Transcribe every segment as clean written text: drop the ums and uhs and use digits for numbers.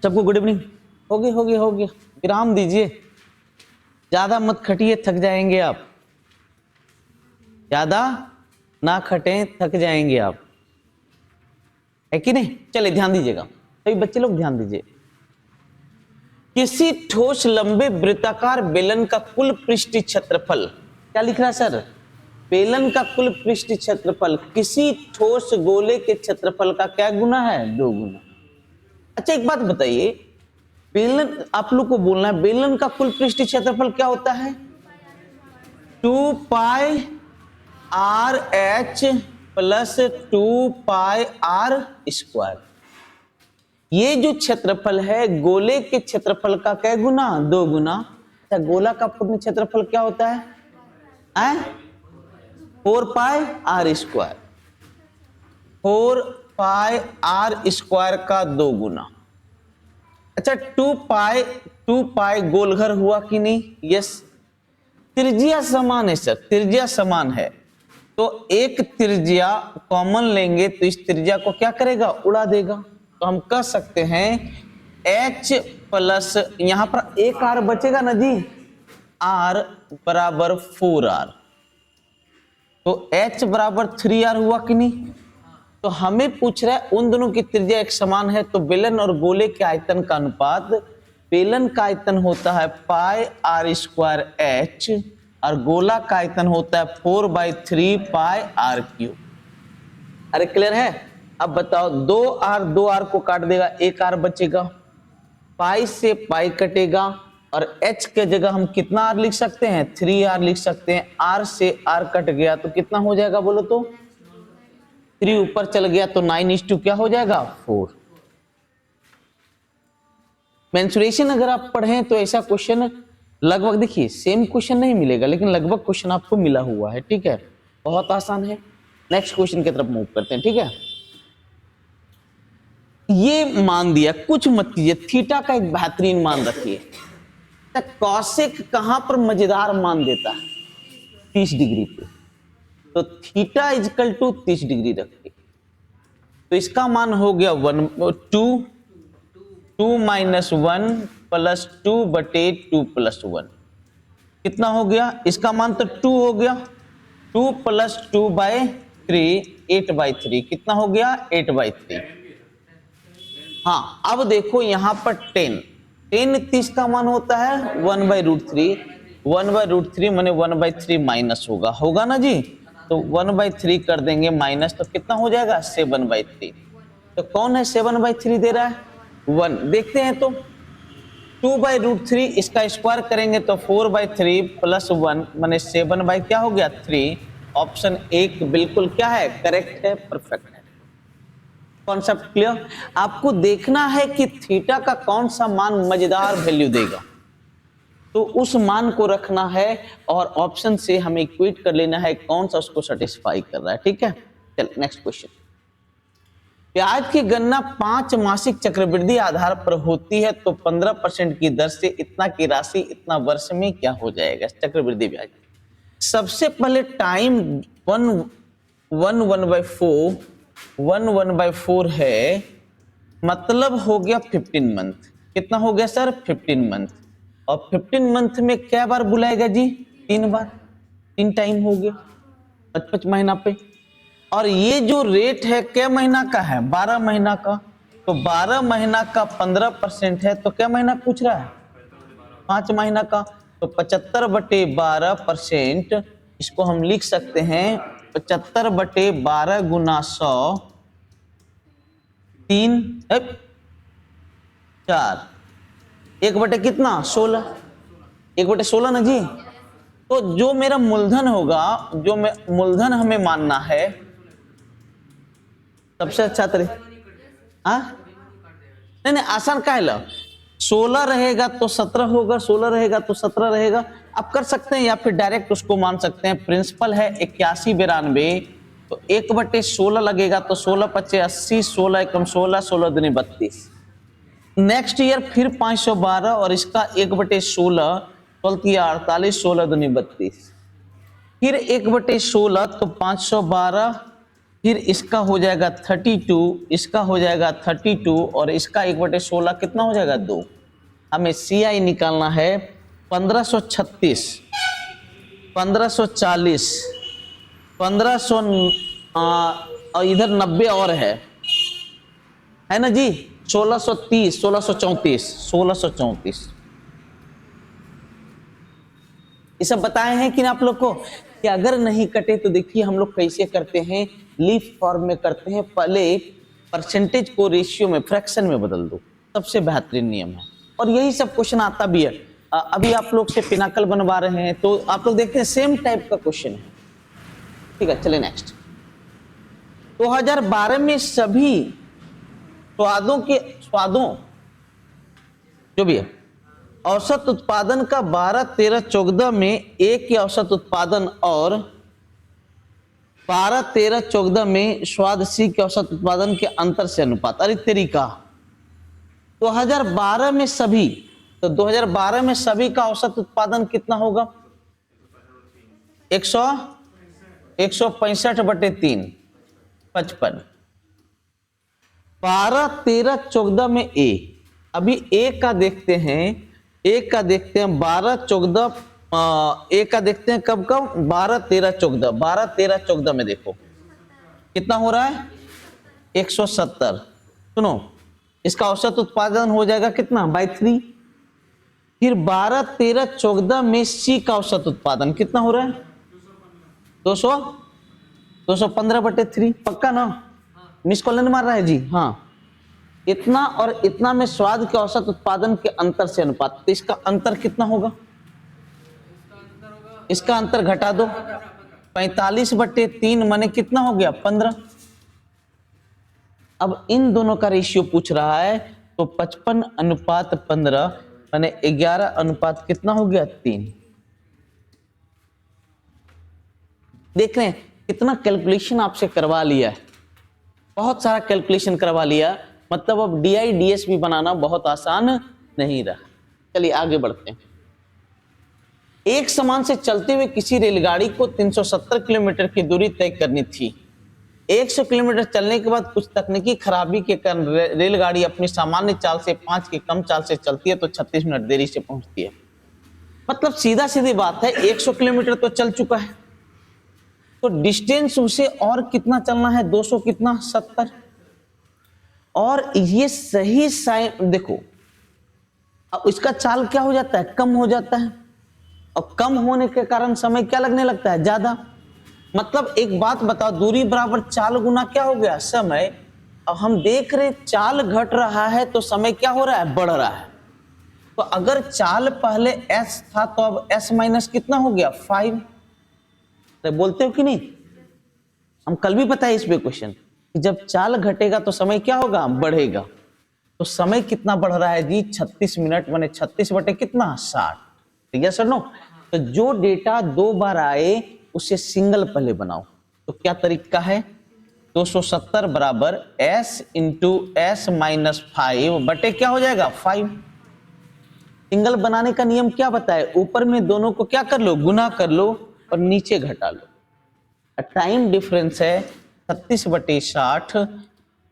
सबको good evening. होगी विराम दीजिए, ज्यादा मत खटिए, थक जाएंगे आप। ज्यादा ना खटें, थक जाएंगे आप, है कि नहीं। चलिए ध्यान दीजिएगा, सभी बच्चे लोग ध्यान दीजिए। किसी ठोस लंबे वृत्ताकार बेलन का कुल पृष्ठीय क्षेत्रफल, क्या लिख रहा है सर? बेलन का कुल पृष्ठीय क्षेत्रफल किसी ठोस गोले के क्षेत्रफल का क्या गुना है? 2 गुना। अच्छा एक बात बताइए, बेलन, आप लोग को बोलना है बेलन का कुल पृष्ठीय क्षेत्रफल क्या होता है? 2 pi r h plus 2 pi r square. ये जो क्षेत्रफल है गोले के क्षेत्रफल का क्या गुना? 2 गुना। अच्छा गोला का पूर्ण क्षेत्रफल क्या होता है? 4 pi r square. 4 pi r square का 2 गुना। अच्छा 2 पाई गोलघर हुआ कि नहीं? यस। त्रिज्या समान है सर, त्रिज्या समान है तो एक त्रिज्या कॉमन लेंगे तो इस त्रिज्या को क्या करेगा? उड़ा देगा। तो हम कह सकते हैं h प्लस, यहां पर एक r बचेगा ना जी, r बराबर 4r, तो h बराबर 3r हुआ कि नहीं। तो हमें पूछ रहा है उन दोनों की त्रिज्या एक समान है तो बेलन और गोले के आयतन का अनुपात, बेलन का आयतन होता है पाई आर स्क्वायर एच और गोला का आयतन होता है 4/3 पाई आर क्यूब। अरे क्लियर है? अब बताओ 2r को काट देगा, एक r बचेगा, पाई से पाई कटेगा और h के जगह हम कितना r लिख सकते हैं? 3r लिख सकते हैं। r से r कट गया तो कितना हो जाएगा बोलो तो? 3 ऊपर चल गया तो 9:2 क्या हो जाएगा? 4। मेंसुरेशन अगर आप पढ़ें तो ऐसा क्वेश्चन लगभग, देखिए सेम क्वेश्चन नहीं मिलेगा लेकिन लगभग क्वेश्चन आपको मिला हुआ है, ठीक है, बहुत आसान है। नेक्स्ट क्वेश्चन की तरफ मूव करते हैं, ठीक है। ये मान दिया, कुछ मत कीजिए, थीटा का एक बेहतरीन मान रखिए। कॉसेक कहां पर मजेदार मान देता है? 30 डिग्री पे। तो थीटा इजकल टू 30 डिग्री रखिए तो इसका मान हो गया 2 माइनस 1 प्लस 2/2 प्लस 1। कितना हो गया? इसका मान तो 2 हो गया, 2 प्लस 2/3 8/3। कितना हो गया? 8/3। हाँ अब देखो यहां पर 10 30 का मान होता है 1/√3। 1/√3 माने 1/3 माइनस होगा ना जी, तो 1/3 कर देंगे माइनस, तो कितना हो जाएगा? 7/3। तो कौन है 7/3 दे रहा है? 1। देखते हैं तो 2/√3 इसका स्क्वायर करेंगे तो 4/3 प्लस 1 माने 7 क्या हो गया? 3। ऑप्शन 1 बिल्कुल क्या है? करेक्ट है, परफेक्ट है। Concept clear? आपको देखना है कि थीटा का कौन सा मान मजेदार वैल्यू देगा, तो उस मान को रखना है और ऑप्शन से हमें इक्वेट कर लेना है कौन सा उसको सेटिस्फाई कर रहा है, ठीक है। चल नेक्स्ट क्वेश्चन। ब्याज की गणना 5 मासिक चक्रवृद्धि आधार पर होती है तो 15% की दर से इतना की राशि इतना वर्ष में क्या हो जाएगा? चक्रवृद्धि ब्याज सबसे पहले टाइम 1/4 है, मतलब हो गया 15 मंथ। कितना हो गया सर? 15 मंथ। और 15 मंथ में क्या बार बुलाएगा जी? 3 बार, 3 टाइम हो गया 55 महीना पे। और ये जो रेट है क्या महीना का है? 12 महीना का। तो 12 महीना का 15% है तो क्या महीना पूछ रहा है? 5 महीना का। तो 75/12%, इसको हम लिख सकते हैं 75/12 गुना 100, 3 4, 1/, कितना? 16, 1/16 ना जी। तो जो मेरा मूलधन होगा, जो मूलधन हमें मानना है सबसे अच्छा तरीका, नहीं आसान का है, 16 रहेगा तो 17 होगा, 16 रहेगा तो 17 रहेगा। आप कर सकते हैं या फिर डायरेक्ट उसको मान सकते हैं। प्रिंसिपल है 81/92, तो 1/16 लगेगा तो 16 × 5 = 80, 16 × 16, 16 दूनी 32। नेक्स्ट ईयर फिर 512 और इसका 1/16 48, 16 दूनी 32, फिर 1/16 तो 512 फिर इसका हो जाएगा 32, इसका हो जाएगा 32 और इसका 1/16 कितना हो जाएगा 2। हमें CI निकालना है 1536, 1540, 1500 और इधर 90 और है ना जी, 1630, 1634, 1634। ये सब बताए हैं कि ना आप लोग को कि अगर नहीं कटे तो देखिए हम लोग कैसे करते हैं, लीफ फॉर्म में करते हैं। पहले परसेंटेज को रेशियो में, फ्रैक्शन में बदल दो, सबसे बेहतरीन नियम है और यही सब क्वेश्चन आता भी है। अभी आप लोग से पिनाकल बनवा रहे हैं तो आप लोग देखते हैं सेम टाइप का क्वेश्चन है। ठीक है, चलिए नेक्स्ट। 2012 में सभी स्वादों जो भी है, औसत उत्पादन का 12, 13, 14 में ए के औसत उत्पादन और 12, 13, 14 में स्वाद सी के औसत उत्पादन के अंतर से अनुपात। अरे तरीका 2012 में सभी, तो 2012 में सभी का औसत उत्पादन कितना होगा? 165/3, 55। 12, 13, 14 में ए, अभी ए का देखते हैं, 12, 14, ए का देखते हैं कब कब? 12, 13, 14, 12, 13, 14 में देखो कितना हो रहा है? 170। सुनो, इसका औसत उत्पादन हो जाएगा कितना? बाई 3। फिर 12, 13, 14 में सी का औसत उत्पादन कितना हो रहा है? 215/3। पक्का ना? मिस कॉल नहीं मार रहा है जी? हाँ, इतना और इतना में स्वाद के औसत उत्पादन के अंतर से अनुपात। तो इसका अंतर कितना होगा? इसका अंतर घटा दो, 45/3 माने कितना हो गया? 15। अब इन दोनों का रेशियो पूछ रहा है तो 55/15 माने 11 कितना हो गया? 3। देख रहे हैं कितना कैलकुलेशन आपसे करवा लिया है, बहुत सारा कैलकुलेशन करवा लिया। मतलब अब DI/DS भी बनाना बहुत आसान नहीं रहा। चलिए आगे बढ़ते हैं। एक समान से चलते हुए किसी रेलगाड़ी को 370 किलोमीटर की दूरी तय करनी थी। 100 किलोमीटर चलने के बाद कुछ तकनीकी खराबी के कारण रेलगाड़ी अपनी सामान्य चाल से 5 की कम चाल से चलती है तो 36 मिनट देरी से पहुंचती है। मतलब सीधा सीधी बात है, 100 किलोमीटर तो चल चुका है तो डिस्टेंस उसे और कितना चलना है? 200 कितना? 70। और ये सही साइन देखो, अब इसका चाल क्या हो जाता है? कम हो जाता है और कम होने के कारण समय क्या लगने लगता है? ज्यादा। मतलब एक बात बताओ, दूरी बराबर चाल गुना क्या हो गया? समय। अब हम देख रहे चाल घट रहा है तो समय क्या हो रहा है? बढ़ रहा है। तो अगर चाल पहले s था तो अब s माइनस कितना हो गया? 5। तो बोलते हो कि नहीं? हम कल भी बताए इस पे क्वेश्चन कि जब चाल घटेगा तो समय क्या होगा? बढ़ेगा। तो समय कितना बढ़ रहा है जी? 36 मिनट माने 36 बटे कितना? 60। ठीक है सर? नो, तो जो डेटा 2 बार आए उसे सिंगल पहले बनाओ। तो क्या तरीका है? 270 बराबर s इंटू s माइनस 5 बटे क्या हो जाएगा? 5। सिंगल बनाने का नियम क्या बताए? ऊपर में दोनों को क्या कर लो? गुना कर लो और नीचे घटा लो। टाइम डिफरेंस है 36/60,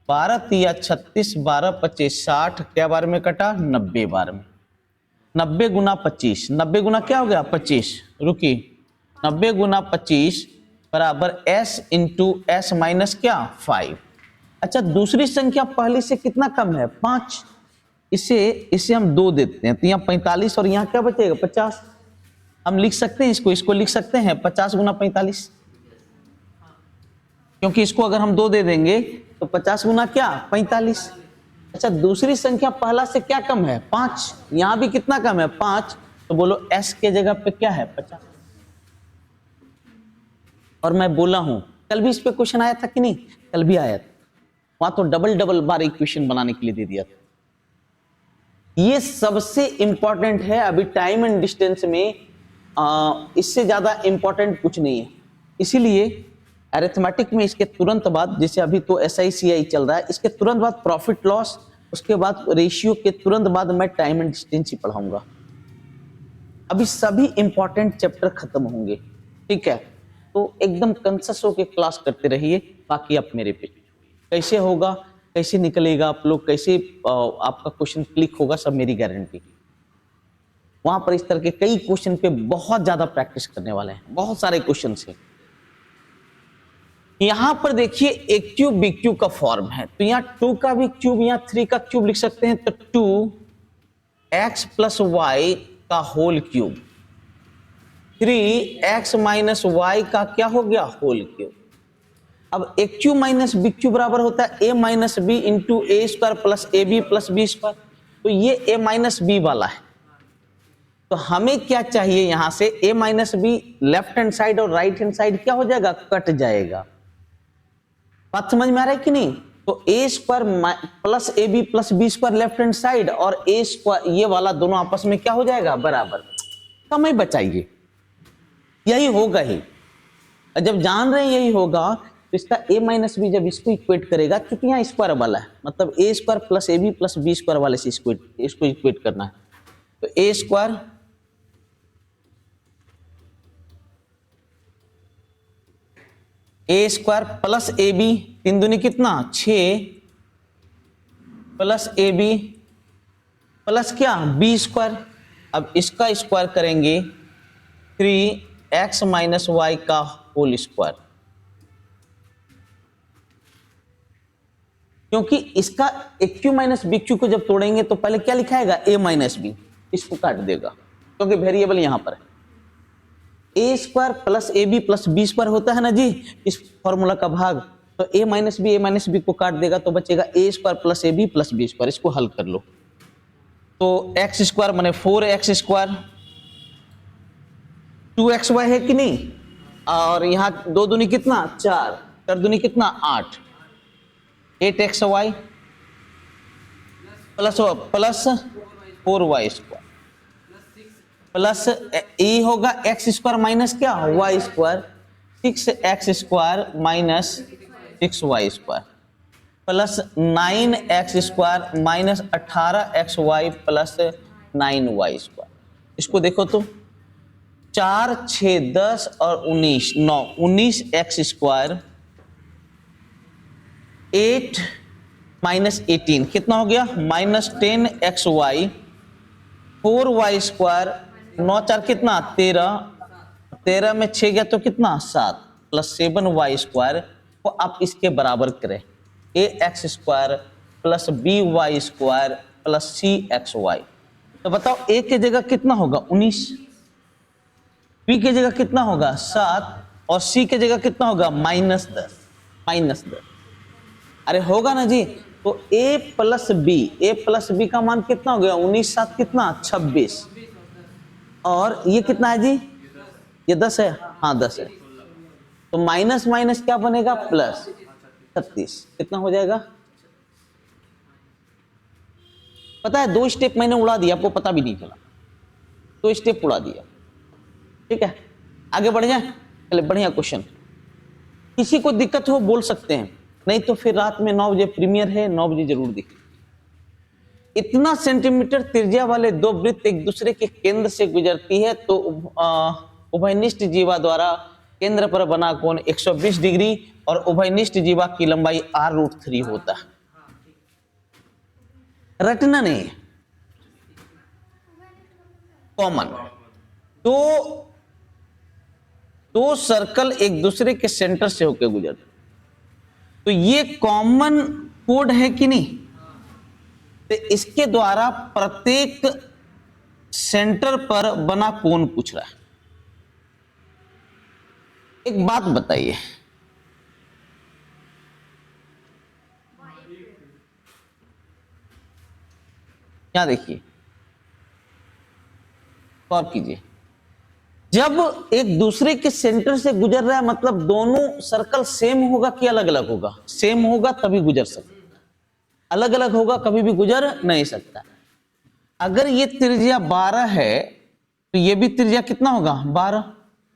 12 तिया 36, 12 25 60, क्या बार में कटा? 90 बार में। 90 गुना 25, 90 गुना क्या हो गया? 25। रुकी, 90 गुना 25 बराबर s इंटू s माइनस क्या? 5। अच्छा, दूसरी संख्या पहले से कितना कम है? 5। इसे हम 2 देते हैं तो यहाँ 45 और यहाँ क्या बचेगा? 50। हम लिख सकते हैं इसको लिख सकते हैं 50 गुना 45, क्योंकि इसको अगर हम 2 दे देंगे तो 50 गुना क्या? 45। अच्छा, दूसरी संख्या पहला से क्या कम है? 5। यहां भी कितना कम है? 5। तो बोलो s के जगह पे क्या है? 50। और मैं बोला हूं कल भी इस पे क्वेश्चन आया था कि नहीं? कल भी आया था। वहां तो डबल बार इक्वेशन बनाने के लिए दे दिया था। ये सबसे इंपॉर्टेंट है अभी टाइम एंड डिस्टेंस में। इससे ज्यादा इंपॉर्टेंट कुछ नहीं है। इसीलिए अरिथमेटिक में इसके तुरंत बाद, जैसे अभी तो SI/CI चल रहा है, इसके तुरंत बाद प्रॉफिट लॉस, उसके बाद रेशियो के तुरंत बाद मैं टाइम एंड डिस्टेंस ही पढ़ाऊंगा। अभी सभी इंपॉर्टेंट चैप्टर खत्म होंगे। ठीक है, तो एकदम कंसस होके क्लास करते रहिए, बाकी आप मेरे पे। कैसे होगा, कैसे निकलेगा आप लोग, कैसे आपका क्वेश्चन क्लिक होगा, सब मेरी गारंटी। वहां पर इस तरह के कई क्वेश्चन पे बहुत ज्यादा प्रैक्टिस करने वाले हैं, बहुत सारे क्वेश्चन है। यहां पर देखिए ए क्यूब बी क्यूब का फॉर्म है, तो यहाँ 2 का भी क्यूब, यहाँ 3 का क्यूब लिख सकते हैं, तो 2x प्लस वाई का whole cube, 3x minus Y का क्या हो गया, होल क्यूब। अब A cube minus B cube बराबर होता है a minus B into A square plus A B plus B square, तो ये a माइनस बी वाला है। तो हमें क्या चाहिए, यहां से a minus be left hand side और राइट हैंड साइड क्या हो जाएगा, कट जाएगा। बात समझ में आ रहा है कि नहीं? तो a square plus A B plus B square left hand side और ए स्क्वायर ये वाला दोनों आपस में क्या हो जाएगा, बराबर। समय बचाइए, यही होगा ही। जब जान रहे हैं यही होगा, तो इसका a माइनस बी जब इसको इक्वेट करेगा, क्योंकि यहाँ स्क्वायर वाला है, मतलब a square plus A B plus B square वाले से इसको इक्वेट करना है, तो a square plus A b, 3 दूनी कितना 6 प्लस ए बी प्लस क्या बी स्क्वायर। अब इसका स्क्वायर करेंगे 3x माइनस वाई का होल स्क्वायर, क्योंकि इसका a cube minus b cube को जब तोड़ेंगे तो पहले क्या लिखाएगा, a माइनस बी, इसको काट देगा क्योंकि वेरिएबल यहां पर है। A square plus A B plus B square होता है ना जी, इस फॉर्मूला का भाग, तो a माइनस बी को काट देगा, तो बचेगा a square plus A B plus B square. इसको हल कर लो, तो एक्स स्क्वायर माने 4x स्क्वायर, 2xy है कि नहीं, और यहां 2 दूनी कितना 4, 4 दूनी कितना 8, 8xy plus 4y square plus A होगा एक्स स्क्वायर माइनस क्या Y square, 6x square minus 6y square plus 9x square minus 18xy plus 9y square. इसको देखो तो 4 6 10 और 19 9, 19x स्क्वायर 8 माइनस 18 कितना हो गया, माइनस 10xy, 4y स्क्वायर 9 4 कितना 13, 13 में 6 गया तो कितना 7 प्लस 7y स्क्वायर को आप इसके बराबर करें, ax square plus by square plus cxy। तो बताओ a की जगह कितना होगा 19, b की जगह कितना होगा 7 और c की जगह कितना होगा माइनस 10। अरे होगा ना जी, तो a प्लस बी का मान कितना हो गया 19 7 कितना 26, और ये कितना है जी, ये 10 है, हाँ 10 है, तो माइनस माइनस क्या बनेगा प्लस 36, कितना हो जाएगा पता है, 2 स्टेप मैंने उड़ा दिया, आपको पता भी नहीं चला, 2 स्टेप उड़ा दिया। ठीक है, आगे बढ़ जाए, चले बढ़िया क्वेश्चन। किसी को दिक्कत हो बोल सकते हैं, नहीं तो फिर रात में 9 बजे प्रीमियर है, 9 बजे जरूर देखिए। इतना सेंटीमीटर त्रिज्या वाले 2 वृत्त एक दूसरे के केंद्र से गुजरती है, तो उभयनिष्ठ जीवा द्वारा केंद्र पर बना कोण 120 डिग्री और उभयनिष्ठ जीवा की लंबाई r√3 होता है। रटना नहीं, कॉमन। दो सर्कल एक दूसरे के सेंटर से होकर गुजरते, तो ये कॉमन कोड है कि नहीं, तो इसके द्वारा प्रत्येक सेंटर पर बना कोण पूछ रहा है। एक बात बताइए, क्या देखिए गौर कीजिए, जब एक दूसरे के सेंटर से गुजर रहा है मतलब दोनों सर्कल सेम होगा कि अलग अलग होगा, सेम होगा तभी गुजर सकता, अलग अलग होगा कभी भी गुजर नहीं सकता। अगर ये त्रिज्या 12 है तो ये भी त्रिज्या कितना होगा 12,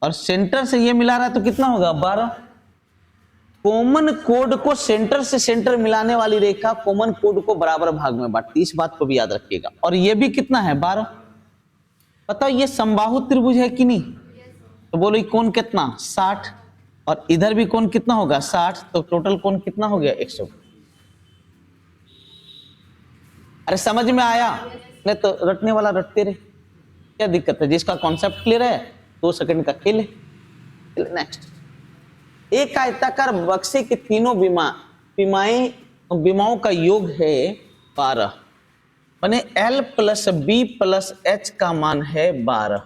और सेंटर से ये मिला रहा है तो कितना होगा 12। कॉमन कोड को सेंटर से सेंटर मिलाने वाली रेखा कॉमन कोड को बराबर भाग में बांटती, इस बात को भी याद रखिएगा। और ये भी कितना है 12। बताओ ये समबाहु त्रिभुज है कि नहीं, तो बोलो ये कोण कितना 60, और इधर भी कोण कितना होगा 60, तो टोटल कोण कितना हो गया 100। अरे समझ में आया? नहीं तो रटने वाला रटते रहे, क्या दिक्कत है? जिसका कॉन्सेप्ट क्लियर है 2 सेकंड का खेल है। नेक्स्ट, एक आयताकार बक्से के तीनों विमाओं का योग है 12, माने L plus B plus H का मान है 12।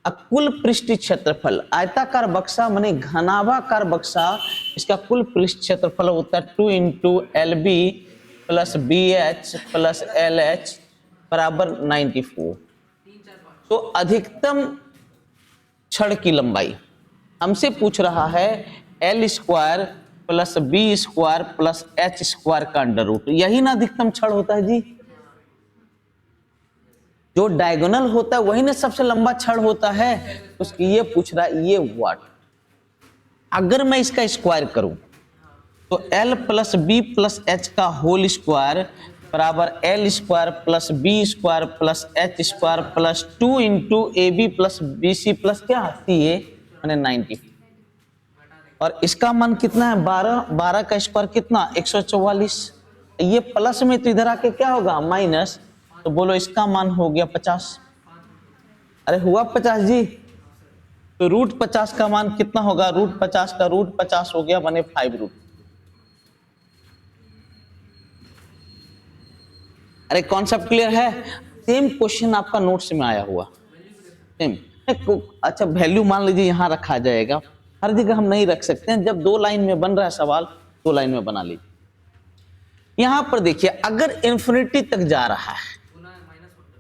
कुल पृष्ठ क्षेत्रफल, आयताकार बक्सा माने घनाभाकार बक्सा, इसका कुल पृष्ठ क्षेत्रफल होता है 2 into L B plus B H plus L H बराबर 94। तो अधिकतम छड़ की लंबाई हमसे पूछ रहा है L square plus B square plus H square का अंडर रूट, यही ना अधिकतम छड़ होता है जी। जो डायगोनल होता है वही ना सबसे लंबा छड़ होता है। उसकी ये पूछ रहा है ये व्हाट, अगर मैं इसका स्क्वायर करूं तो L plus B plus H का होल स्क्वायर बराबर L square plus B square plus H square plus 2 into A B plus B C plus क्या सी ए माने 90। और इसका मान कितना है 12, 12 का स्क्वायर कितना 144। ये प्लस में तो इधर आके क्या होगा माइनस, तो बोलो इसका मान हो गया 50। अरे हुआ 50 जी, तो रूट 50 का मान कितना होगा, रूट 50 का रूट 50 हो गया बने 5 रूट। अरे कॉन्सेप्ट क्लियर है? सेम क्वेश्चन आपका नोट्स में आया हुआ सेम। अच्छा वैल्यू मान लीजिए यहाँ रखा जाएगा, हर जगह हम नहीं रख सकते हैं। जब 2 लाइन में बन रहा है सवाल 2 लाइन में बना लीजिए। यहां पर देखिए अगर इंफिनिटी तक जा रहा है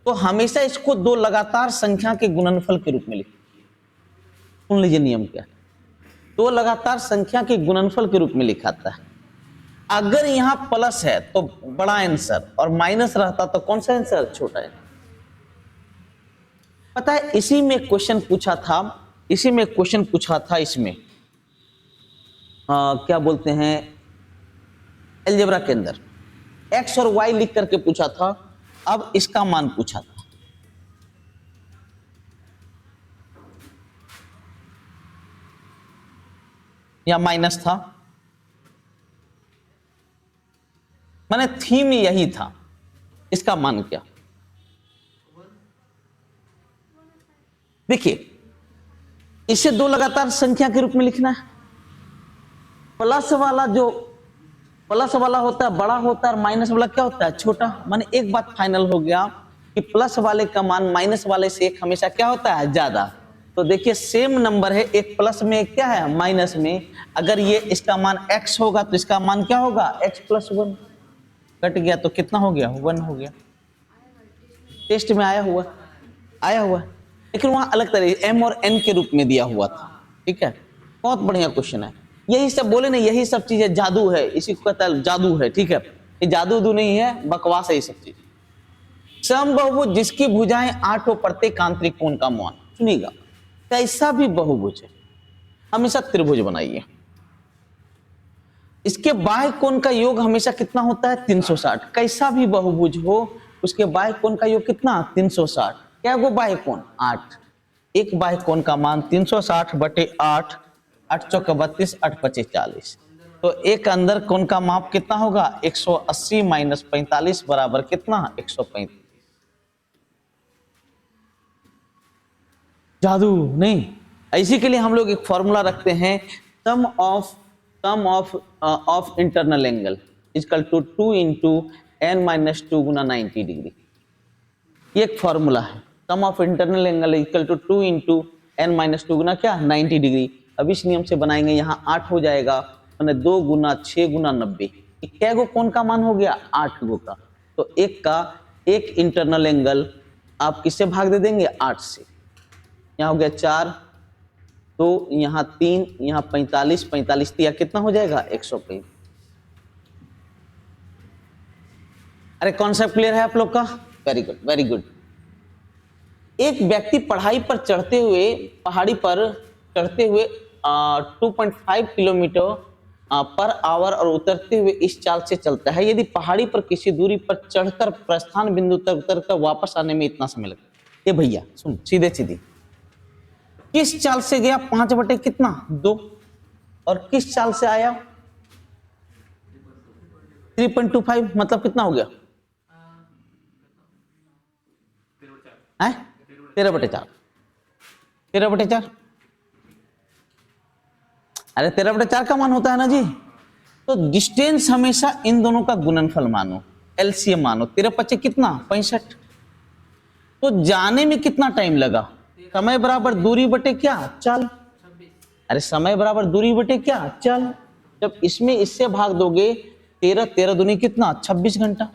तो हमेशा इसको 2 लगातार संख्या के गुणनफल के रूप में लिखें। सुन लीजिए नियम क्या है, 2 लगातार संख्या के गुणनफल के रूप में लिखाता है। अगर यहां प्लस है तो बड़ा आंसर और माइनस रहता तो कौन सा आंसर छोटा है। पता है इसी में क्वेश्चन पूछा था, इसमें क्या बोलते हैं अलजेब्रा के अंदर x और y लिख करके पूछा था। अब इसका मान पूछा था, या माइनस था, माने थीम यही था। इसका मान क्या, देखिए इसे 2 लगातार संख्या के रूप में लिखना है। प्लस वाला होता है बड़ा होता है और माइनस वाला क्या होता है छोटा। माने एक बात फाइनल हो गया कि प्लस वाले का मान माइनस वाले से एक हमेशा क्या होता है ज्यादा। तो देखिए सेम नंबर है, एक प्लस में एक क्या है माइनस में। अगर ये इसका मान x होगा तो इसका मान क्या होगा x प्लस 1। कट गया तो कितना हो गया 1 हो गया। टेस्ट में आया हुआ लेकिन वहां अलग तरह m और n के रूप में दिया हुआ था। ठीक है, बहुत बढ़िया क्वेश्चन है। यही सब बोले ना, यही सब चीजें जादू है, इसी को कहता है जादू है। ठीक है, ये जादू नहीं है, बकवास है ये सब चीज। समबाहुभुज जिसकी भुजाएं 8 हो, प्रत्येक आंतरिक कोण का मान, सुनिएगा कैसा भी बहुभुज है हमेशा त्रिभुज बनाइए। इसके बाह्य कोण का योग हमेशा कितना होता है 360। कैसा भी बहुभुज हो उसके बाह्य कोण का योग कितना 360। क्या वो बाह्य कोण 8, एक बाह्य कोण का मान 360 बटे 8, 8 चौका 32, 8 पचे 40। तो एक अंदर कोण का माप कितना होगा 180 माइनस 45 बराबर कितना 135। जादू नहीं, इसी के लिए हम लोग एक फॉर्मूला रखते हैं, sum of internal angle equal to 2 into n minus 2 गुना 90 डिग्री। ये एक फॉर्मूला है, sum of internal angle equal to 2 into n minus 2 गुना क्या 90 डिग्री। अब इस नियम से बनाएंगे, यहाँ 8 हो जाएगा मैंने 2 गुना 6 गुना 90। क्या गो कौन का मान हो गया 8 गो का। तो एक इंटरनल एंगल आप किससे भाग दे देंगे 8 से। यहाँ हो गया 4, तो यहाँ 3, यहाँ 45, 45 दिया कितना हो जाएगा 135। अरे कॉन्सेप्ट क्लियर है आप लोग का? Very good very good. एक व्यक्ति पहाड़ी पर चढ़ते हुए 2.5 किलोमीटर पर आवर और उतरते हुए इस चाल से चलता है। यदि पहाड़ी पर किसी दूरी पर चढ़कर प्रस्थान बिंदु तक उतरकर वापस आने में इतना समय लगता है। ये भैया सुन, सीधे किस चाल से गया 5 बटे कितना 2। और किस चाल से आया? 3.25 मतलब कितना हो गया? 13/4। 13/4। अरे 13/4 का मान होता है ना जी। तो डिस्टेंस हमेशा इन दोनों का गुणनफल मानो, एलसीएम मानो। 13×5 कितना? 65। तो जाने में कितना टाइम लगा? समय बराबर दूरी बटे क्या? चल। अरे समय बराबर दूरी बटे क्या? चल। जब इसमें इससे भाग दोगे 13, 13 दूनी कितना? 26 घंटा।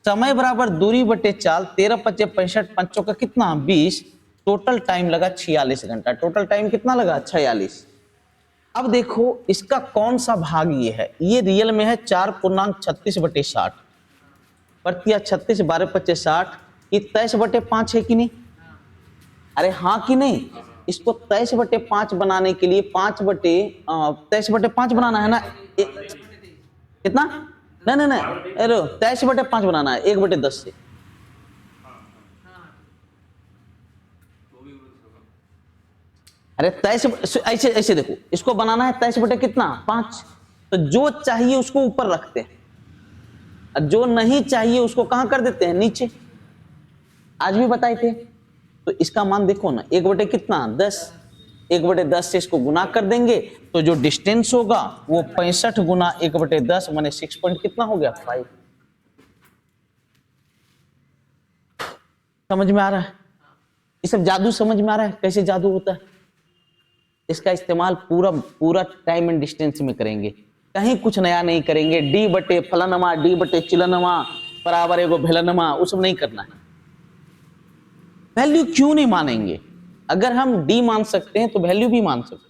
समय बराबर दूरी बटे चाल, 13×5 65, 5 का कितना? 20। टोटल टाइम लगा 46 घंटा। टोटल टाइम कितना लगा? 46। अब देखो इसका कौन सा भाग ये है? ये रियल में है 4.36/60 प्रतिया 36, 12×5 60। ये 23/5 है कि नहीं? अरे हाँ कि नहीं? इसको 23/5 बनाने के लिए 23/5 बनाना है ना। कितना? नहीं नहीं नहीं, अरे 23/5 बनाना है 1/10 से। अरे 23 ऐसे ऐसे देखो, इसको बनाना है 23 कितना? 5। तो जो चाहिए उसको ऊपर रखते हैं और जो नहीं चाहिए उसको कहां कर देते हैं? नीचे। आज भी बताए थे। तो इसका मान देखो ना, 1 कितना? 10। 1/10 से इसको गुना कर देंगे तो जो डिस्टेंस होगा वो 65 गुना 1/10 माने 6 पॉइंट कितना हो गया? 5। समझ में आ रहा है? ये सब जादू समझ में आ रहा है? कैसे जादू होता है? इसका इस्तेमाल पूरा टाइम एंड डिस्टेंस में करेंगे, कहीं कुछ नया नहीं करेंगे। डी बटे फलनमा, डी बटे चिलनमा बराबर एगो भेलनमा, वो सब नहीं करना है। वैल्यू क्यों नहीं मानेंगे? अगर हम डी मान सकते हैं तो वैल्यू भी मान सकते हैं।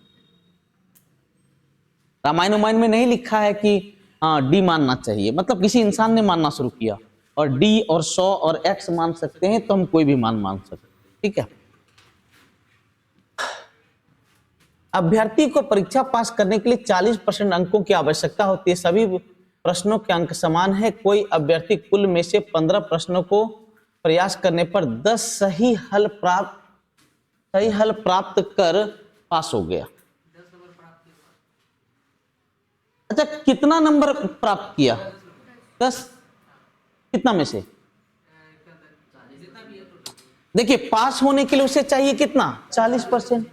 रामायण में नहीं लिखा है कि हाँ डी मानना चाहिए, मतलब किसी इंसान ने मानना शुरू किया और डी और 100 और एक्स मान सकते हैं तो हम कोई भी मान सकते हैं। ठीक है। अभ्यर्थी को परीक्षा पास करने के लिए 40% अंकों की आवश्यकता होती है। सभी प्रश्नों के अंक समान है। कोई अभ्यर्थी कुल में से 15 प्रश्नों को प्रयास करने पर 10 सही हल प्राप्त कर पास हो गया। अच्छा, कितना नंबर प्राप्त किया? 10। कितना में से? देखिए, पास होने के लिए उसे चाहिए कितना? 40%।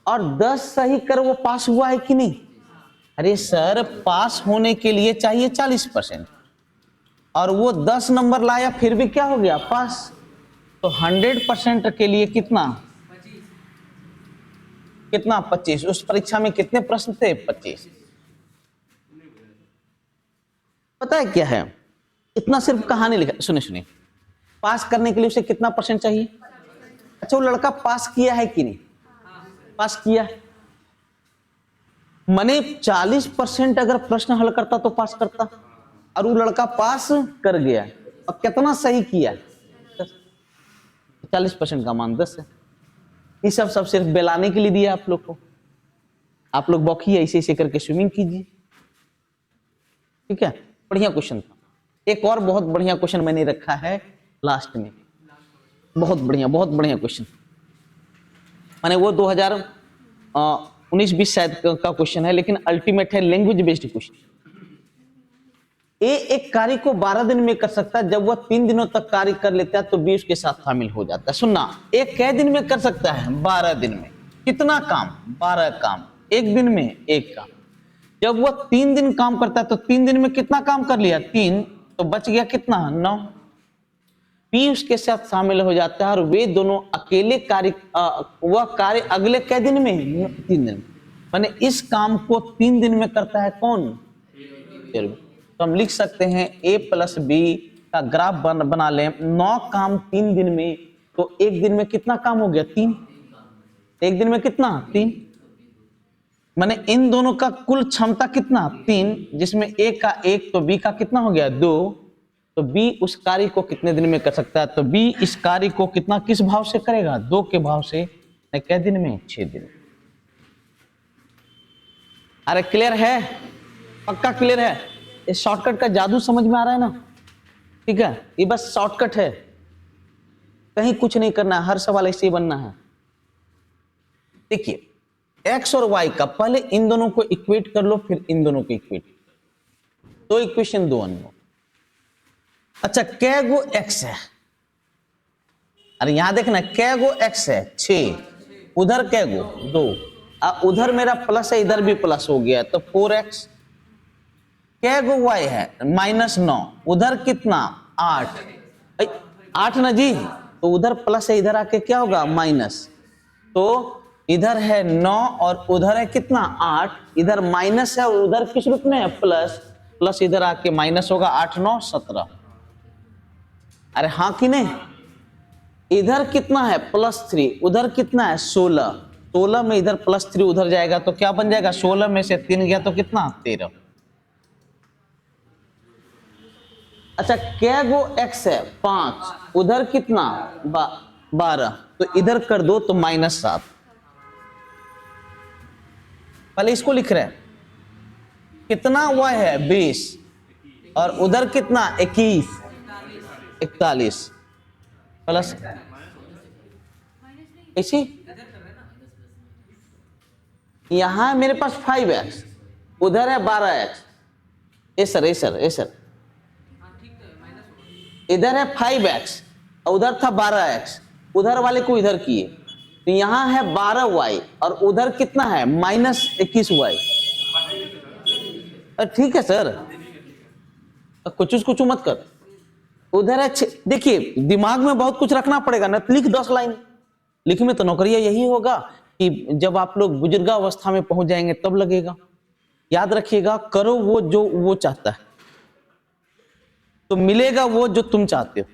और 10 सही कर वो पास हुआ है कि नहीं? अरे सर, पास होने के लिए चाहिए 40% और वो 10 नंबर लाया फिर भी क्या हो गया? पास। तो 100% के लिए कितना? 25। उस परीक्षा में कितने प्रश्न थे? 25। पता है क्या है? इतना सिर्फ कहानी लिखा। सुनिए, पास करने के लिए उसे कितना % चाहिए? अच्छा, वो लड़का पास किया है कि नहीं? पास किया है। माने 40% अगर प्रश्न हल करता तो पास करता, और वो लड़का पास कर गया। और कितना सही किया? 40% का मान 10 है। ये सब सिर्फ बेलाने के लिए दिया आप लोग को। आप लोग बौखिए, ऐसे ऐसे करके स्विमिंग कीजिए। ठीक है, बढ़िया क्वेश्चन था। एक और बहुत बढ़िया क्वेश्चन मैंने रखा है लास्ट में। बहुत बढ़िया क्वेश्चन, माने वो 2019-20 शायद का क्वेश्चन है, लेकिन अल्टीमेट है, लैंग्वेज बेस्ड क्वेश्चन। ए एक कार्य को 12 दिन में कर सकता है। जब वह 3 दिनों तक कार्य कर लेता है तो बी उसके साथ शामिल हो जाता है। सुनना, एक कै दिन में कर सकता है? 12 दिन में। कितना काम? 12 काम। एक दिन में एक काम। जब वह 3 दिन काम करता है तो 3 दिन में कितना काम कर लिया? 3। तो बच गया कितना? 9। पी उसके साथ शामिल हो जाता है और वे दोनों अकेले कार्य, वह कार्य अगले कै दिन में? 3 दिन। माने इस काम को 3 दिन में करता है कौन? तो हम लिख सकते हैं A+B का ग्राफ बना लें। 9 काम 3 दिन में, तो एक दिन में कितना काम हो गया? 3। एक दिन में कितना? 3। माने इन दोनों का कुल क्षमता कितना? 3, जिसमें A का 1 तो B का कितना हो गया? 2। तो B उस कार्य को कितने दिन में कर सकता है? तो B इस कार्य को कितना, किस भाव से करेगा? 2 के भाव से। कै दिन में? 6 दिन। अरे क्लियर है? पक्का क्लियर है? इस शॉर्टकट का जादू समझ में आ रहा है ना? ठीक है, ये बस शॉर्टकट है, कहीं कुछ नहीं करना है, हर सवाल ऐसे ही बनना है। देखिए एक्स और वाई का, पहले इन दोनों को इक्वेट कर लो, फिर इन दोनों को इक्वेट। दो इक्वेशन दो अननोन। अच्छा कै गो एक्स है, अरे यहां देखना कै गो एक्स है 6, उधर कै गो 2, उधर मेरा प्लस है, इधर भी प्लस हो गया तो 4x। कै गो वाई है -9, उधर कितना 8, 8 ना जी, तो उधर प्लस है, इधर आके क्या होगा माइनस, तो इधर है 9 और उधर है कितना 8, इधर माइनस है और उधर किस रूप में है प्लस, प्लस इधर आके माइनस होगा, 8 9 17। अरे हाँ कि नहीं, इधर कितना है +3, उधर कितना है 16, 16 में इधर +3 उधर जाएगा तो क्या बन जाएगा, 16 में से 3 गया तो कितना 13। अच्छा कै गो x है 5, उधर कितना 12, तो इधर कर दो तो -7। पहले इसको लिख रहे हैं, कितना y है 20 और उधर कितना 21 41 प्लस ऐसी, यहां मेरे पास 5x, उधर है 12x, ऐसर इधर है 5x और उधर था 12x, उधर वाले को इधर किए तो यहां है 12y और उधर कितना है -21y। ठीक है सर, कुछ मत कर, उधर है देखिए दिमाग में बहुत कुछ रखना पड़ेगा ना, लिख 10 लाइन, लिख में तो नौकरियां यही होगा कि जब आप लोग बुजुर्गावस्था में पहुंच जाएंगे तब लगेगा। याद रखिएगा, करो वो जो वो चाहता है तो मिलेगा वो जो तुम चाहते हो।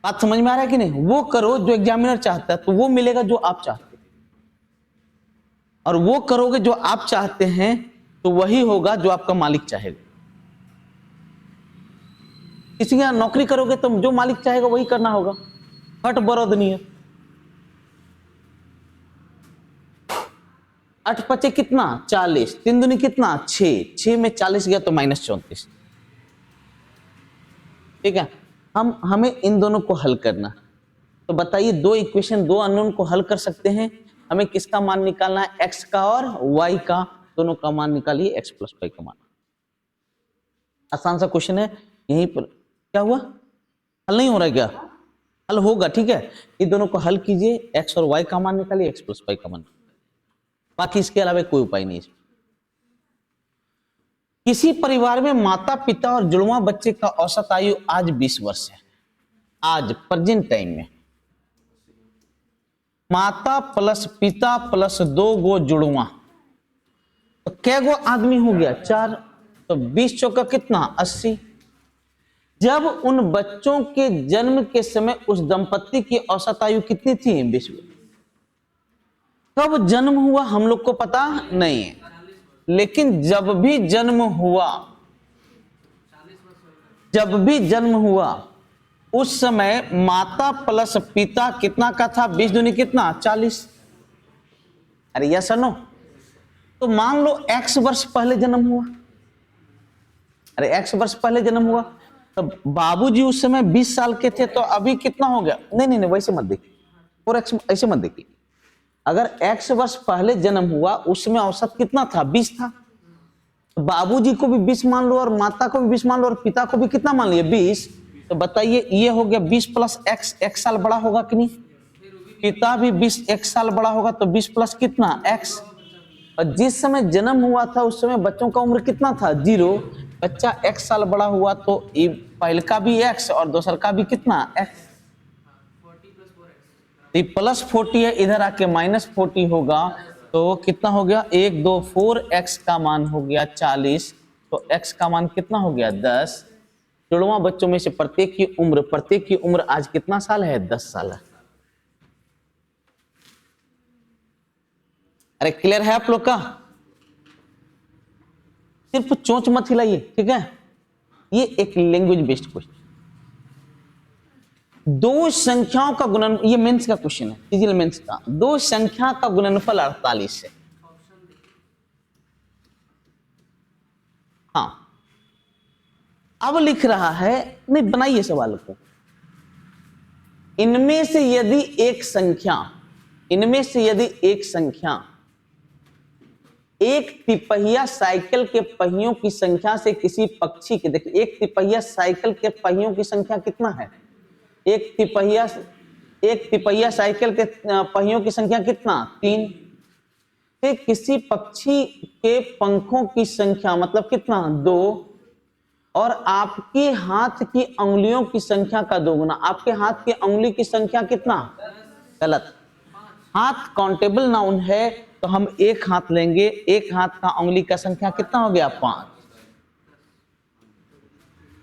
बात समझ में आ रहा है कि नहीं, वो करो जो एग्जामिनर चाहता है तो वो मिलेगा जो आप चाहते हो, और वो करोगे जो आप चाहते हैं तो वही होगा जो आपका मालिक चाहेगा। किसी का नौकरी करोगे तो जो मालिक चाहेगा वही करना होगा, हट बरोद नहीं है। 8 पचे कितना 40, 3 दूनी कितना 6, 6 में 40 गया तो -34। ठीक है, हमें इन दोनों को हल करना, तो बताइए दो इक्वेशन, दो अननोन को हल कर सकते हैं, हमें किसका मान निकालना है, x का और y का, दोनों का मान निकालिए, x + y का मान। आसान सा क्वेश्चन है, यहीं पर क्या हुआ, हल नहीं हो रहा है क्या, हल होगा। ठीक है, ये दोनों को हल कीजिए, x और y का मान निकालिए, x + y का मान, बाकी इसके अलावा कोई उपाय नहीं है। किसी परिवार में माता पिता और जुड़वा बच्चे का औसत आयु आज 20 वर्ष है, आज प्रेजेंट टाइम में माता प्लस पिता प्लस 2 गो जुड़वा, तो कै गो आदमी हो गया 4, तो 20 चौका कितना 80। जब उन बच्चों के जन्म के समय उस दंपत्ति की औसत आयु कितनी थी 20। कब जन्म हुआ हम लोग को पता नहीं है, लेकिन जब भी जन्म हुआ उस समय माता प्लस पिता कितना का था, 20 दूनी कितना 40। अरे यस और नो, तो मान लो x वर्ष पहले जन्म हुआ, अरे x वर्ष पहले जन्म हुआ तो बाबूजी उस समय 20 साल के थे, तो अभी कितना हो गया, नहीं वैसे मत देखिए, और x ऐसे मत देखिए, अगर x वर्ष पहले जन्म हुआ उसमें औसत कितना था 20 था, तो बाबूजी को भी 20 मान लो और माता को भी 20 मान लो और पिता को भी कितना मान लिए 20, तो बताइए ये हो गया 20 + x, x साल बड़ा होगा कि नहीं, पिता भी 20 x साल बड़ा होगा तो 20 प्लस कितना x, और जिस समय जन्म हुआ था उस समय बच्चों का उम्र कितना था 0, बच्चा x साल बड़ा हुआ तो पहले का भी x और दूसर का भी कितना x, +40 है, इधर आके -40 होगा तो कितना हो गया 1 2 4, x का मान हो गया 40, तो x का मान कितना हो गया 10। जुड़वा बच्चों में से प्रत्येक की उम्र आज कितना साल है 10 साल है। अरे क्लियर है आप लोग का, सिर्फ चोंच मत हिलाइए, ठीक है। ये एक लैंग्वेज बेस्ड क्वेश्चन, दो संख्याओं का गुणन, ये मेंस का क्वेश्चन है, फिजिकल मेंस का, दो संख्या का गुणनफल 48 है। हाँ, अब लिख रहा है, नहीं बनाइए सवाल को, इनमें से यदि एक संख्या इनमें से यदि एक संख्या एक तिपहिया साइकिल के पहियों की संख्या से किसी पक्षी के, देखिए एक तिपहिया साइकिल के पहियों की संख्या कितना है, एक तिपहिया साइकिल के पहियों की संख्या कितना, 3। फिर किसी पक्षी के पंखों की संख्या मतलब कितना, 2, और आपके हाथ की अंगुलियों की संख्या का 2 गुना। आपके हाथ की अंगुली की संख्या कितना, गलत, हाथ काउंटेबल नाउन है तो हम एक हाथ लेंगे, एक हाथ का अंगुली का संख्या कितना हो गया, 5,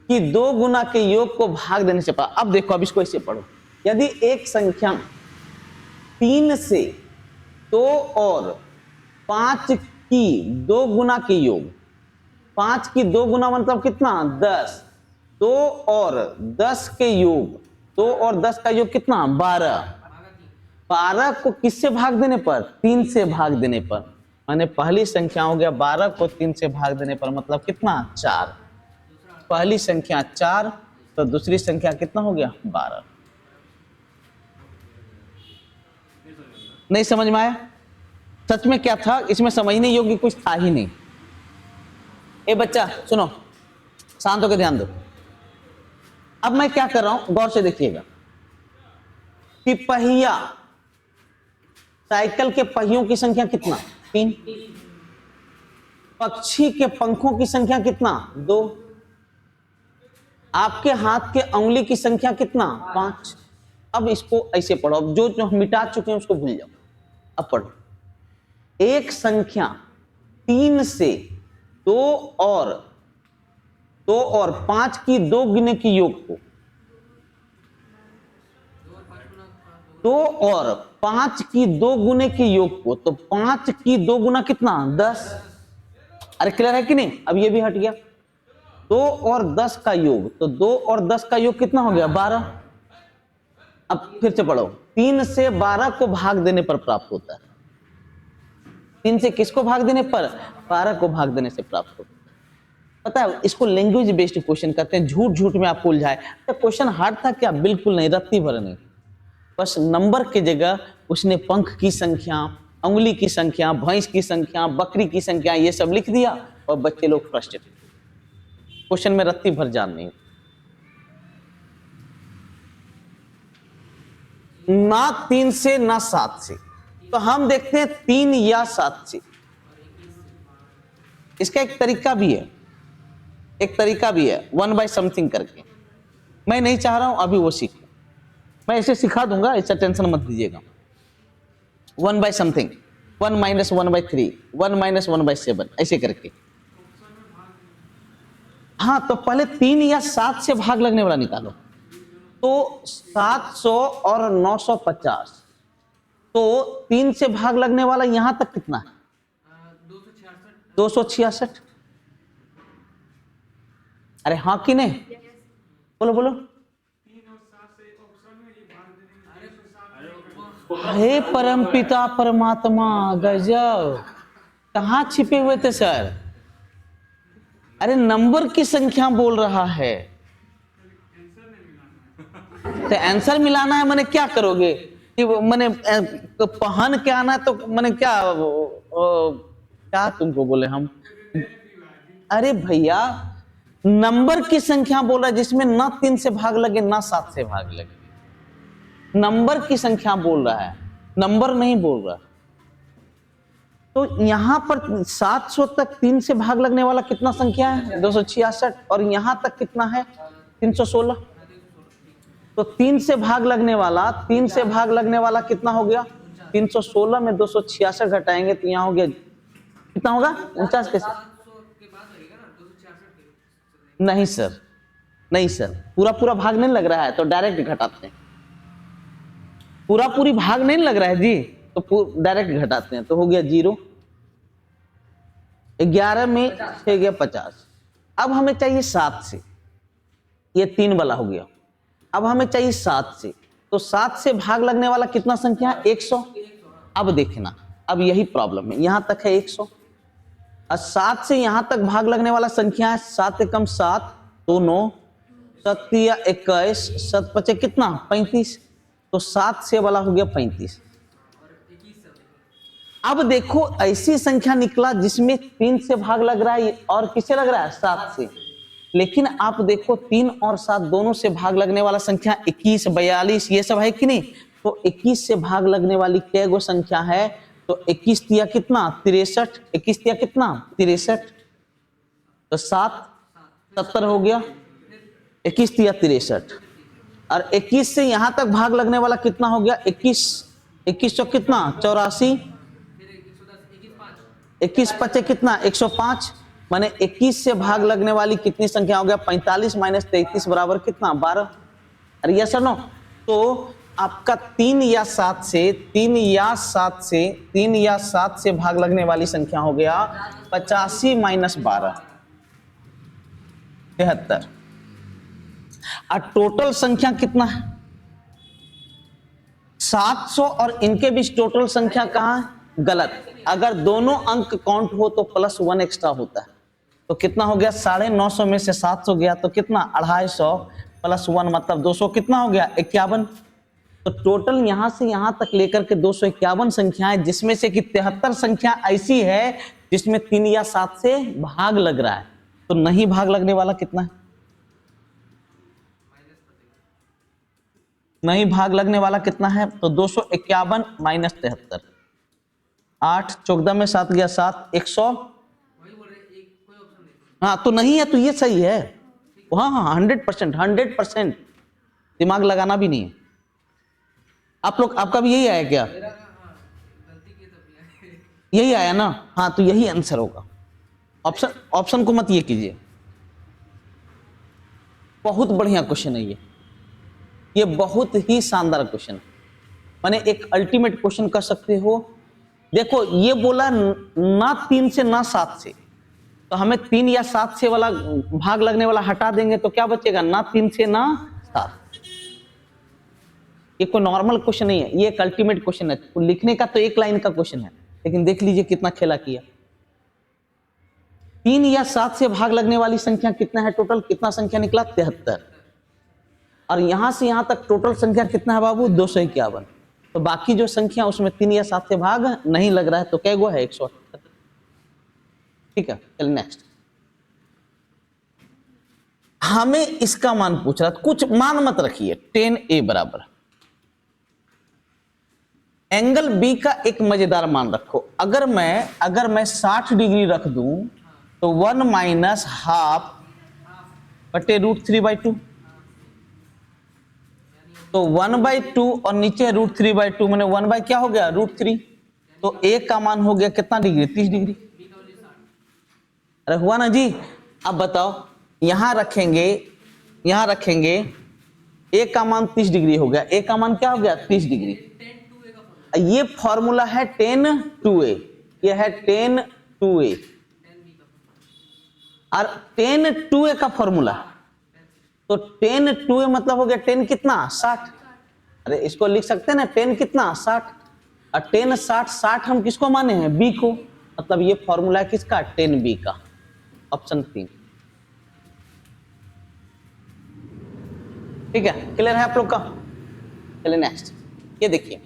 कि 2 गुना के योग को भाग देने से पा। अब देखो, अब इसको ऐसे पढ़ो, यदि एक संख्या 3 से 2 और 5 की 2 गुना के योग, 5 की 2 गुना मतलब कितना, 10, 2 और 10 के योग, 2 और 10 का योग कितना, 12, 12 को किससे भाग देने पर, 3 से भाग देने पर, माने पहली संख्या हो गया 12 को 3 से भाग देने पर मतलब कितना, 4। पहली संख्या 4 तो दूसरी संख्या कितना हो गया, 12। नहीं समझ में आया? सच में क्या था इसमें, समझने योग्य कुछ था ही नहीं। ए बच्चा सुनो, शांत होकर ध्यान दो। अब मैं क्या कर रहा हूं, गौर से देखिएगा कि पहिया साइकिल के पहियों की संख्या कितना, 3, पक्षी के पंखों की संख्या कितना, 2, आपके हाथ के अंगुली की संख्या कितना, 5। अब इसको ऐसे पढ़ो, अब जो जो हम मिटा चुके हैं उसको भूल जाओ, अब पढ़ो। एक संख्या 3 से 2 और 5 की 2 गुने की योग को, 2 और 5 की 2 गुने के योग को, तो 5 की 2 गुना कितना, 10। अरे क्लियर है कि नहीं? अब ये भी हट गया, 2 और 10 का योग, तो 2 और 10 का योग कितना हो गया, 12। अब फिर से पढ़ो, 3 से 12 को भाग देने पर प्राप्त होता है। 3 से किसको भाग देने पर, 12 को भाग देने से प्राप्त होता है। पता है इसको लैंग्वेज बेस्ड क्वेश्चन कहते हैं, झूठ झूठ में आपको उलझाए। तो क्वेश्चन हार्ड था क्या, बिल्कुल नहीं, रत्ती भर नहीं, बस नंबर की जगह उसने पंख की संख्या, अंगुली की संख्या, भैंस की संख्या, बकरी की संख्या, ये सब लिख दिया और बच्चे लोग फ्रस्ट्रेटेड। क्वेश्चन में रत्ती भर जान नहीं, ना 3 से ना 7 से, तो हम देखते हैं 3 या 7 से। इसका एक तरीका भी है, एक तरीका भी है 1 बाय समथिंग करके। मैं नहीं चाह रहा हूं अभी वो सीख, मैं इसे सिखा दूंगा, इसका टेंशन मत दीजिएगा। 1 by something, 1 minus 1 by 3, 1 minus 1 by 7, ऐसे करके। हाँ, तो पहले 3 या 7 से भाग लगने वाला निकालो, तो 700 और 950, तो 3 से भाग लगने वाला यहां तक कितना है, 266। अरे हाँ कि नहीं, बोलो बोलो। हे परमपिता परमात्मा, गजब, कहां छिपे हुए थे सर? अरे नंबर की संख्या बोल रहा है, तो आंसर मिलाना है, मैंने क्या करोगे कि मैंने पहन के आना है, तो मैंने क्या तुमको बोले हम? अरे भैया नंबर की संख्या बोल रहा है जिसमें ना 3 से भाग लगे ना 7 से भाग लगे, नंबर की संख्या बोल रहा है, नंबर नहीं बोल रहा। तो यहां पर 700 तक 3 से भाग लगने वाला कितना संख्या है, 266, और यहां तक कितना है, 316। तो 3 से भाग लगने वाला, 3 से भाग लगने वाला कितना हो गया, 316 में 266 घटाएंगे तो यहां हो गया कितना होगा, 49। कैसे? नहीं सर, नहीं सर, पूरा पूरा भाग नहीं लग रहा है तो डायरेक्ट घटाते हैं। पूरा पूरी भाग नहीं लग रहा है जी, तो डायरेक्ट घटाते हैं, तो हो गया 0। 11 में 6 गया 50। अब हमें चाहिए 7 से, ये 3 वाला हो गया। अब हमें चाहिए 7 से, तो 7 से भाग लगने वाला कितना संख्या है, 100। अब देखना, अब यही प्रॉब्लम है, यहां तक है 100 और 7 से यहां तक भाग लगने वाला संख्या है 7 एकम 7, 2 9, 7 या 21, 7 5 कितना, 35। तो 7 से वाला हो गया 35। अब देखो ऐसी संख्या निकला जिसमें 3 से भाग लग रहा है और किससे लग रहा है 7 से, लेकिन आप देखो 3 और 7 दोनों से भाग लगने वाला संख्या 21, 42 ये सब है कि नहीं। तो 21 से भाग लगने वाली कै गो संख्या है, तो 21 तिया कितना 63, 21 तिया कितना 63, तो 7 70 हो गया, 21 तिया 63, और 21 से यहां तक भाग लगने वाला कितना हो गया 21, 21 चौक कितना 84, 21 पचे कितना 105, माने 21 से भाग लगने वाली कितनी संख्या हो गया 45 माइनस 33 बराबर कितना 12। अरे यस और नो। तो आपका 3 या 7 से 3 या 7 से 3 या 7 से भाग लगने वाली संख्या हो गया 85 माइनस 12 73, और टोटल संख्या कितना है 700, और इनके बीच टोटल संख्या कहां है गलत। अगर दोनों अंक काउंट हो तो +1 एक्स्ट्रा होता है, तो कितना हो गया 950 में से 700 गया तो कितना 250 + 1 मतलब 200, कितना हो गया 51। तो टोटल यहां से यहां तक लेकर के 251 संख्याएं, जिसमें से कि 73 संख्या ऐसी है जिसमें 3 या 7 से भाग लग रहा है। तो नहीं भाग लगने वाला कितना है, नहीं भाग लगने वाला कितना है, तो 251 माइनस 73, 8 14 में 7 गया 7, 100। हाँ तो नहीं है तो ये सही है, हाँ हाँ 100% दिमाग लगाना भी नहीं है। आप लोग आपका भी यही आया क्या, यही आया ना, हाँ तो यही आंसर होगा। ऑप्शन को मत ये कीजिए। बहुत बढ़िया क्वेश्चन है ये बहुत ही शानदार क्वेश्चन है, माने एक अल्टीमेट क्वेश्चन कर सकते हो। देखो ये बोला ना 3 से ना 7 से, तो हमें 3 या 7 से वाला भाग लगने वाला हटा देंगे तो क्या बचेगा ना 3 से ना 7। ये कोई नॉर्मल क्वेश्चन नहीं है, ये एक अल्टीमेट क्वेश्चन है। लिखने का तो एक लाइन का क्वेश्चन है, लेकिन देख लीजिए कितना खेला किया। 3 या 7 से भाग लगने वाली संख्या कितना है, टोटल कितना संख्या निकला 73, और यहां से यहां तक टोटल संख्या कितना है बाबू 251। तो बाकी जो संख्या उसमें 3 या 7 से भाग नहीं लग रहा है, तो क्या गो है 178। ठीक है चलिए नेक्स्ट। हमें इसका मान पूछ रहा, कुछ मान मत रखिए। 10a बराबर एंगल बी का एक मजेदार मान रखो। अगर मैं 60 डिग्री रख दूं तो 1 माइनस हाफ बटे √3/2, तो 1/2 और नीचे √3/2 मैंने 1 बाई क्या हो गया √3, तो a का मान हो गया कितना डिग्री 30 डिग्री। अरे हुआ ना जी। अब बताओ यहां रखेंगे a का मान 30 डिग्री हो गया, a का मान क्या हो गया 30 डिग्री। ये फॉर्मूला है 10(2a), ये है 10(2a), और 10(2a) का फॉर्मूला, तो 10(2a) मतलब हो गया 10 कितना 60। अरे इसको लिख सकते हैं ना 10 कितना 60, और 10 60 हम किसको माने हैं b को, मतलब ये फॉर्मूला है किसका 10b का, ऑप्शन 3। ठीक है क्लियर है आप लोग का। चलिए नेक्स्ट। ये देखिए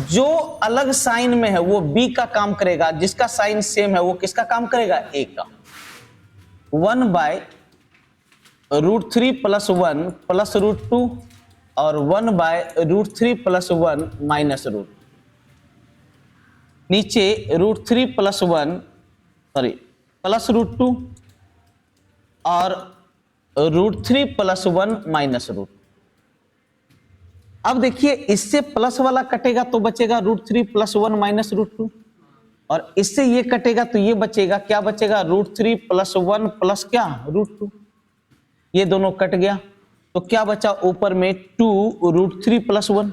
जो अलग साइन में है वो b का काम करेगा, जिसका साइन सेम है वो किसका काम करेगा a का। 1/√3 + 1 + √2 और 1/√3 + 1 माइनस √, नीचे √3 + 1 सॉरी +√2 और √3 + 1 माइनस √। अब देखिए इससे प्लस वाला कटेगा तो बचेगा √3 + 1 माइनस √2, और इससे ये कटेगा तो ये बचेगा, क्या बचेगा √3 + 1 प्लस क्या √2। ये दोनों कट गया तो क्या बचा ऊपर में 2 √3 + 1,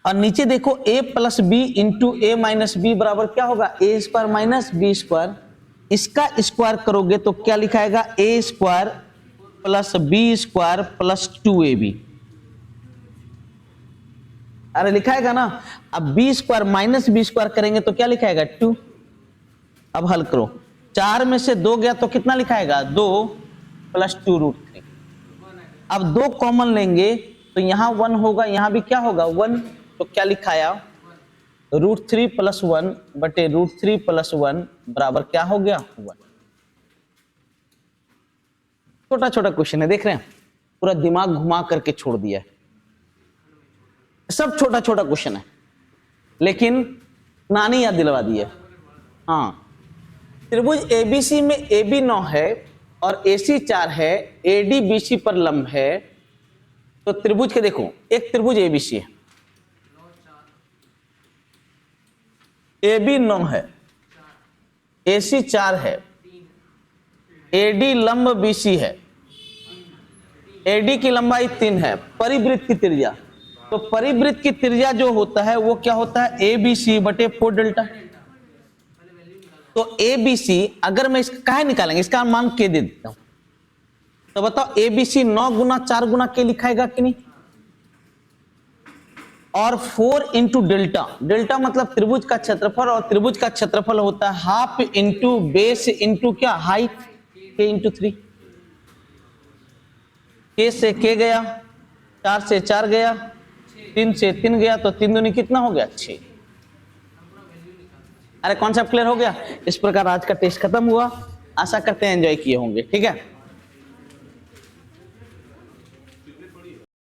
और नीचे देखो a + b × a - b बराबर क्या होगा a² - b²। इसका स्क्वायर करोगे तो क्या लिखाएगा a² + b² + 2ab। अरे लिखाएगा ना। अब b² - b² करेंगे तो क्या लिखाएगा 2। अब हल करो, 4 में से 2 गया तो कितना लिखाएगा 2 + 2 √3। अब 2 कॉमन लेंगे तो यहां 1 होगा, यहां भी क्या होगा 1, तो क्या लिखाया √3 + 1 बटे √3 + 1 बराबर क्या हो गया 1। छोटा छोटा क्वेश्चन है, देख रहे हैं, पूरा दिमाग घुमा करके छोड़ दिया है, सब छोटा छोटा क्वेश्चन है, लेकिन नानी याद दिलवा दी है। हाँ, त्रिभुज एबीसी में AB 9 है और AC 4 है, AD BC पर लंब है। तो त्रिभुज के देखो, एक त्रिभुज ABC है, AB 9 है, AC 4 है, AD लंब BC है, AD की लंबाई 3 है, परिवृत्त की त्रिज्या, तो परिवृत्त की त्रिज्या जो होता है वो क्या होता है ABC बटे 4 डेल्टा। तो ABC अगर मैं इसका काहे निकालेंगे, इसका मान के दे देता हूं, तो बताओ ABC 9 गुना 4 गुना के लिखाएगा कि नहीं, और 4 इंटू डेल्टा, डेल्टा मतलब त्रिभुज का क्षेत्रफल, और त्रिभुज का क्षेत्रफल होता है हाफ इंटू बेस इंटू क्या हाइट, के इंटू 3, के से के गया, 4 से 4 गया, 3 से 3 गया, तो 3 दूनी कितना हो गया 6। अरे कॉन्सेप्ट क्लियर हो गया। इस प्रकार आज का टेस्ट खत्म हुआ, आशा करते हैं एंजॉय किए होंगे। ठीक है।